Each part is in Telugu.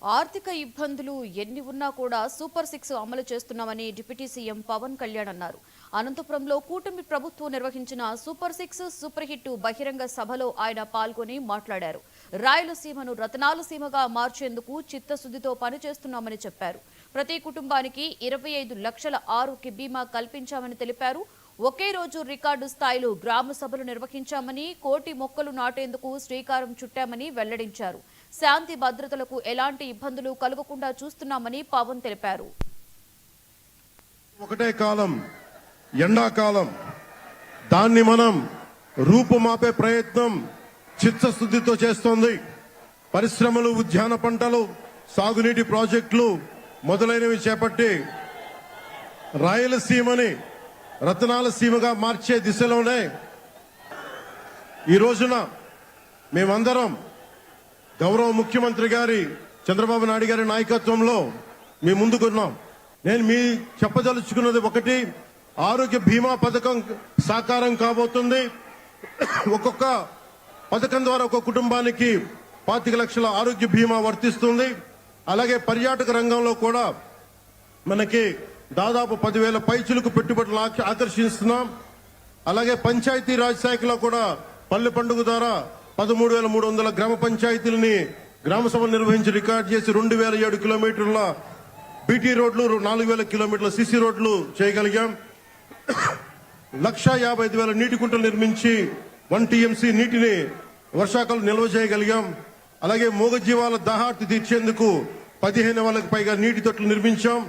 ఆర్థిక ఇబ్బందులు ఎన్ని ఉన్నా కూడా సూపర్ 6 అమలు చేస్తున్నామని డిప్యూటీ సీఎం పవన్ కళ్యాణ్ అన్నారు. అనంతపురంలో కూటమి ప్రభుత్వం నిర్వహించిన సూపర్ 6 సూపర్ హిట్ బహిరంగ సభలో ఆయన పాల్గొని మాట్లాడారు. రాయలసీమను రతనాల సీమగా మార్చేందుకు చిత్తశుద్ధితో పనిచేస్తున్నామని చెప్పారు. ప్రతి కుటుంబానికి 25 లక్షల ఆరోగ్య బీమా కల్పించామని తెలిపారు. ఒకే రోజు రికార్డు స్థాయిలో గ్రామ సభలు నిర్వహించామని, కోటి మొక్కలు నాటేందుకు శ్రీకారం చుట్టామని వెల్లడించారు. శాంతి భద్రతలకు ఎలాంటి ఇబ్బందులు కలగకుండా చూస్తున్నామని పవన్ తెలిపారు. ఒకటే కాలం ఎండాకాలం, దాన్ని మనం రూపుమాపే ప్రయత్నం చిత్తశుద్ధితో చేస్తోంది. పరిశ్రమలు, ఉద్యాన పంటలు, సాగునీటి ప్రాజెక్టులు మొదలైనవి చేపట్టి రాయలసీమని రతనాల సీమగా మార్చే దిశలోనే ఈ రోజున మేమందరం గౌరవ ముఖ్యమంత్రి గారి చంద్రబాబు నాయుడు గారి నాయకత్వంలో మీ ముందుకున్నాం. నేను మీ చెప్పదలుచుకున్నది ఒకటి, ఆరోగ్య బీమా పథకం సాకారం కాబోతుంది. ఒక్కొక్క పథకం ద్వారా ఒక్కొక్క కుటుంబానికి 25 లక్షల ఆరోగ్య బీమా వర్తిస్తుంది. అలాగే పర్యాటక రంగంలో కూడా మనకి దాదాపు 10,000 పైచులకు పెట్టుబడులు ఆకర్షిస్తున్నాం. అలాగే పంచాయతీ రాజ్ శాఖలో కూడా పల్లె పండుగ ద్వారా 13,300 గ్రామ పంచాయతీలని గ్రామ సభలు నిర్వహించి రికార్డు చేసి 2,007 కిలోమీటర్ల బీటీ రోడ్లు, 4,000 కిలోమీటర్ల సిసి రోడ్లు చేయగలిగాం. 1,55,000 నీటి కుంటలు నిర్మించి 1 టీఎంసీ నీటిని వర్షాకాలం నిల్వ చేయగలిగాం. అలాగే మూగజీవాల దాహార్తి తీర్చేందుకు 15,000కు పైగా నీటి తొట్లు నిర్మించాం.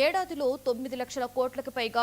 ఏడాదిలో 9 లక్షల కోట్లకు పైగా